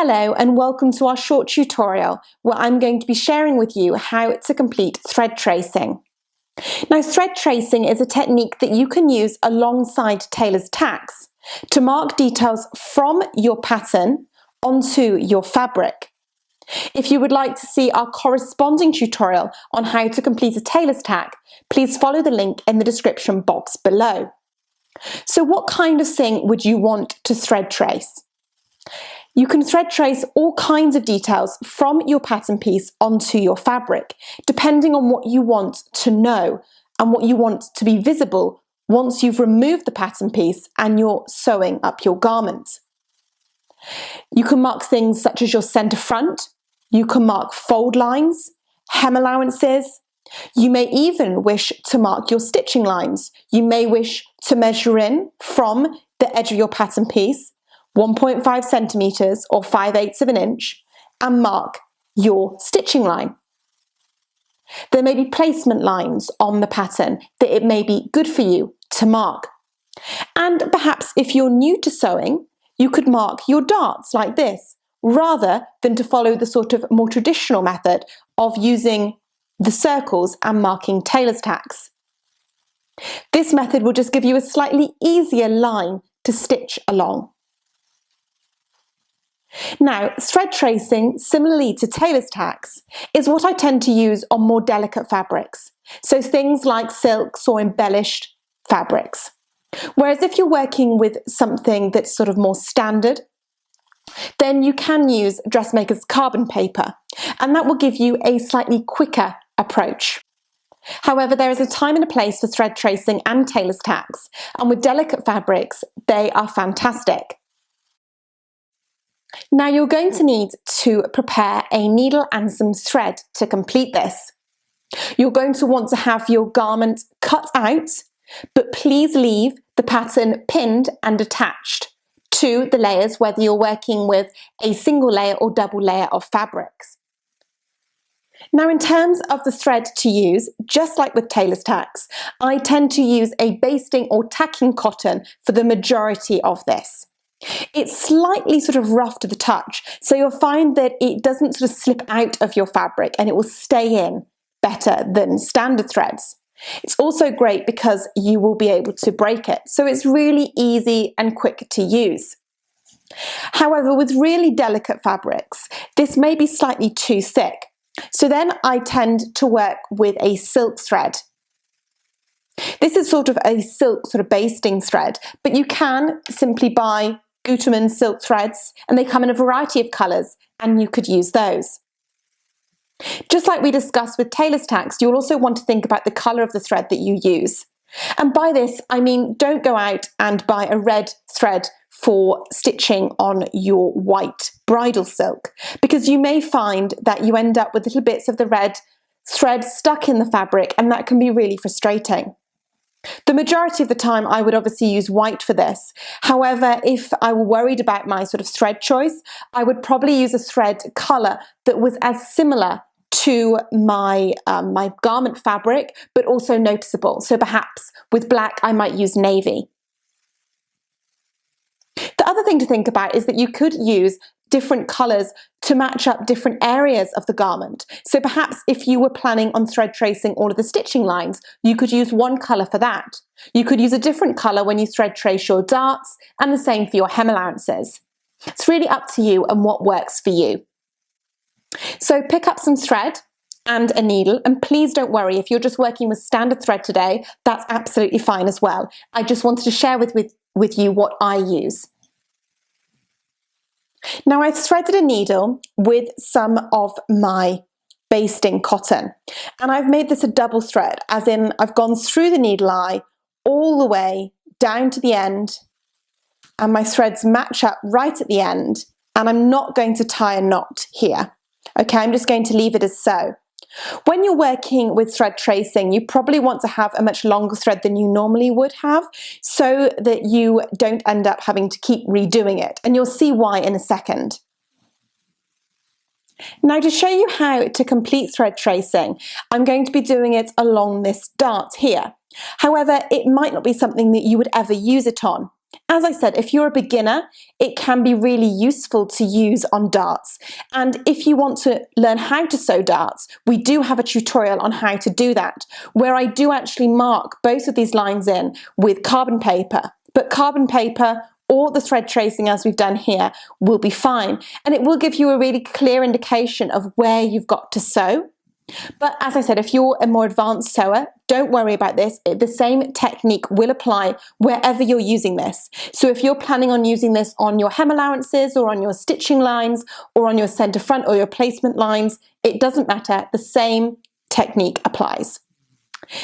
Hello and welcome to our short tutorial where I'm going to be sharing with you how to complete thread tracing. Now, thread tracing is a technique that you can use alongside tailor's tacks to mark details from your pattern onto your fabric. If you would like to see our corresponding tutorial on how to complete a tailor's tack, please follow the link in the description box below. So what kind of thing would you want to thread trace? You can thread trace all kinds of details from your pattern piece onto your fabric, depending on what you want to know and what you want to be visible once you've removed the pattern piece and you're sewing up your garment. You can mark things such as your centre front, you can mark fold lines, hem allowances. You may even wish to mark your stitching lines. You may wish to measure in from the edge of your pattern piece 1.5 centimetres or 5/8 of an inch and mark your stitching line. There may be placement lines on the pattern that it may be good for you to mark. And perhaps if you're new to sewing, you could mark your darts like this, rather than to follow the sort of more traditional method of using the circles and marking tailor's tacks. This method will just give you a slightly easier line to stitch along. Now, thread tracing, similarly to tailor's tacks, is what I tend to use on more delicate fabrics, so things like silks or embellished fabrics. Whereas if you're working with something that's sort of more standard, then you can use dressmaker's carbon paper, and that will give you a slightly quicker approach. However, there is a time and a place for thread tracing and tailor's tacks, and with delicate fabrics, they are fantastic. Now you're going to need to prepare a needle and some thread to complete this. You're going to want to have your garment cut out, but please leave the pattern pinned and attached to the layers, whether you're working with a single layer or double layer of fabrics. Now, in terms of the thread to use, just like with tailor's tacks, I tend to use a basting or tacking cotton for the majority of this. It's slightly sort of rough to the touch, so you'll find that it doesn't sort of slip out of your fabric and it will stay in better than standard threads. It's also great because you will be able to break it, so it's really easy and quick to use. However, with really delicate fabrics, this may be slightly too thick, so then I tend to work with a silk thread. This is sort of a silk sort of basting thread, but you can simply buy Gutermann silk threads, and they come in a variety of colours, and you could use those. Just like we discussed with tailor's tacks, you'll also want to think about the colour of the thread that you use. And by this, I mean don't go out and buy a red thread for stitching on your white bridal silk, because you may find that you end up with little bits of the red thread stuck in the fabric, and that can be really frustrating. The majority of the time I would obviously use white for this. However, if I were worried about my sort of thread choice, I would probably use a thread colour that was as similar to my garment fabric, but also noticeable. So perhaps with black I might use navy. The other thing to think about is that you could use different colours to match up different areas of the garment. So perhaps if you were planning on thread tracing all of the stitching lines, you could use one colour for that. You could use a different colour when you thread trace your darts, and the same for your hem allowances. It's really up to you and what works for you. So pick up some thread and a needle, and please don't worry if you're just working with standard thread today, that's absolutely fine as well. I just wanted to share with you what I use. Now, I've threaded a needle with some of my basting cotton, and I've made this a double thread, as in I've gone through the needle eye all the way down to the end, and my threads match up right at the end, and I'm not going to tie a knot here. Okay, I'm just going to leave it as so. When you're working with thread tracing, you probably want to have a much longer thread than you normally would have, so that you don't end up having to keep redoing it, and you'll see why in a second. Now, to show you how to complete thread tracing, I'm going to be doing it along this dart here. However, it might not be something that you would ever use it on. as I said, if you're a beginner, it can be really useful to use on darts. And if you want to learn how to sew darts, we do have a tutorial on how to do that, where I do actually mark both of these lines in with carbon paper. But carbon paper or the thread tracing, as we've done here, will be fine. And it will give you a really clear indication of where you've got to sew. But as I said, if you're a more advanced sewer, don't worry about this. The same technique will apply wherever you're using this. So if you're planning on using this on your hem allowances or on your stitching lines or on your centre front or your placement lines, it doesn't matter. The same technique applies.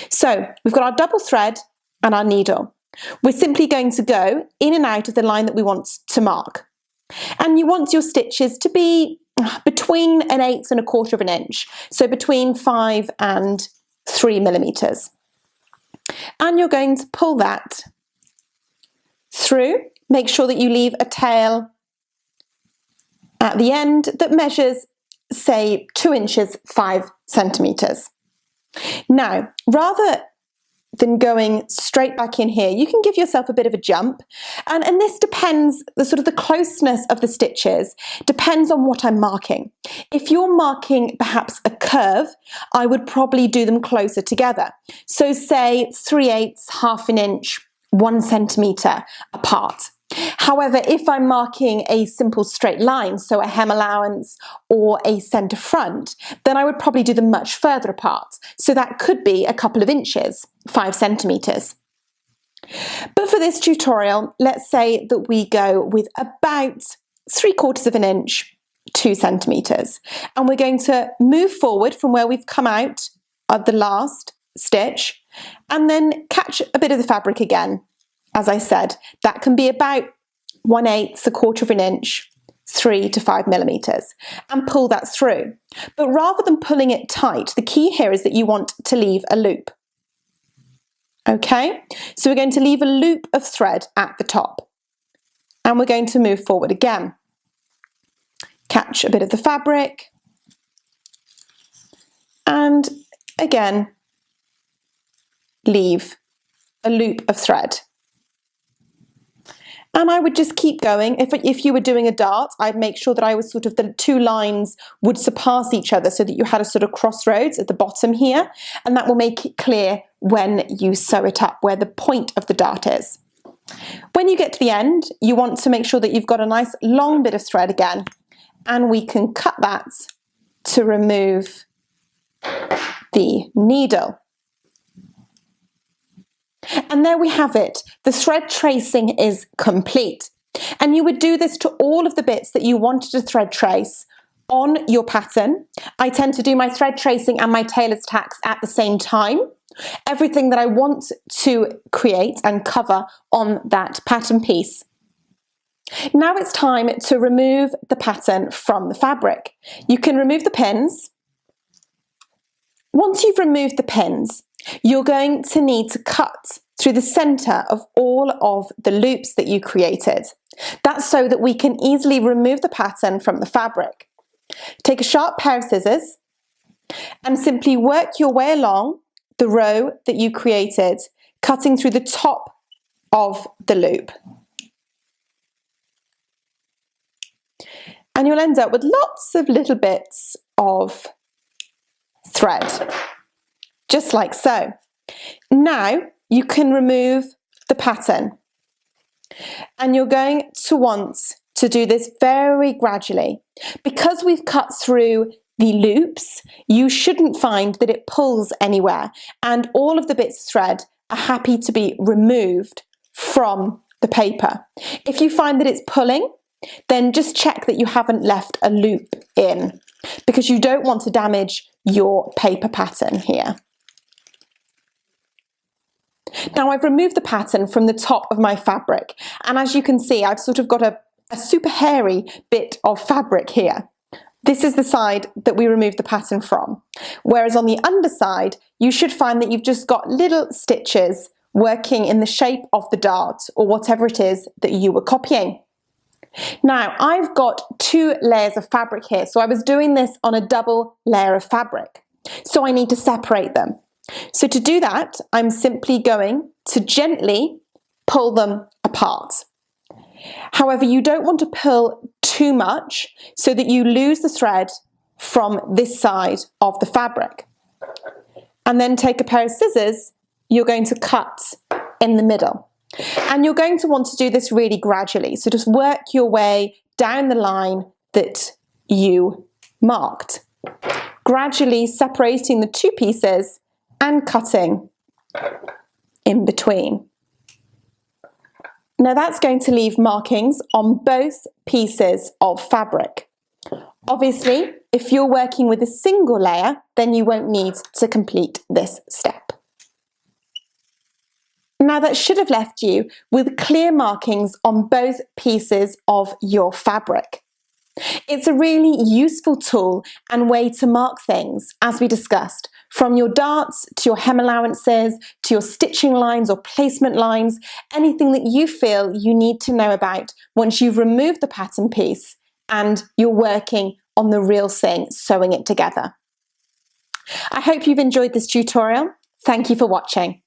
So we've got our double thread and our needle. We're simply going to go in and out of the line that we want to mark. And you want your stitches to be between 1/8 and 1/4 of an inch, so between 5 and 3 millimeters. And you're going to pull that through. Make sure that you leave a tail at the end that measures, say, 2 inches, 5 centimeters. Now, rather than going straight back in here, you can give yourself a bit of a jump, and this depends, the closeness of the stitches depends on what I'm marking. If you're marking perhaps a curve, I would probably do them closer together, so say 3/8, half an inch, 1 centimeter apart. However, if I'm marking a simple straight line, so a hem allowance or a centre front, then I would probably do them much further apart. So that could be a couple of inches, 5 centimetres. But for this tutorial, let's say that we go with about 3/4 of an inch, 2 centimetres. And we're going to move forward from where we've come out of the last stitch and then catch a bit of the fabric again. As I said, that can be about 1/8, 1/4 of an inch, 3 to 5 millimeters, and pull that through. But rather than pulling it tight, the key here is that you want to leave a loop. Okay, so we're going to leave a loop of thread at the top, and we're going to move forward again. Catch a bit of the fabric, and again, leave a loop of thread. And I would just keep going. If you were doing a dart, I'd make sure that I was the 2 lines would surpass each other so that you had a crossroads at the bottom here, and that will make it clear when you sew it up where the point of the dart is. When you get to the end, you want to make sure that you've got a nice long bit of thread again, and we can cut that to remove the needle. And there we have it. The thread tracing is complete. And you would do this to all of the bits that you wanted to thread trace on your pattern. I tend to do my thread tracing and my tailor's tacks at the same time. Everything that I want to create and cover on that pattern piece. Now it's time to remove the pattern from the fabric. You can remove the pins. Once you've removed the pins, you're going to need to cut through the center of all of the loops that you created. That's so that we can easily remove the pattern from the fabric. Take a sharp pair of scissors and simply work your way along the row that you created, cutting through the top of the loop. And you'll end up with lots of little bits of thread, just like so. Now you can remove the pattern, and you're going to want to do this very gradually. Because we've cut through the loops, you shouldn't find that it pulls anywhere, and all of the bits of thread are happy to be removed from the paper. If you find that it's pulling, then just check that you haven't left a loop in, because you don't want to damage your paper pattern here. Now I've removed the pattern from the top of my fabric, and as you can see, I've got a super hairy bit of fabric here. This is the side that we removed the pattern from, whereas on the underside you should find that you've just got little stitches working in the shape of the dart or whatever it is that you were copying. Now I've got 2 layers of fabric here, so I was doing this on a double layer of fabric, so I need to separate them. So to do that, I'm simply going to gently pull them apart. apart. However, you don't want to pull too much so that you lose the thread from this side of the fabric. And then take a pair of scissors, you're going to cut in the middle. And you're going to want to do this really gradually. So just work your way down the line that you marked, gradually separating the two pieces and cutting in between. Now that's going to leave markings on both pieces of fabric. Obviously, if you're working with a single layer, then you won't need to complete this step. Now that should have left you with clear markings on both pieces of your fabric. It's a really useful tool and way to mark things, as we discussed, from your darts to your hem allowances, to your stitching lines or placement lines, anything that you feel you need to know about once you've removed the pattern piece and you're working on the real thing, sewing it together. I hope you've enjoyed this tutorial. Thank you for watching.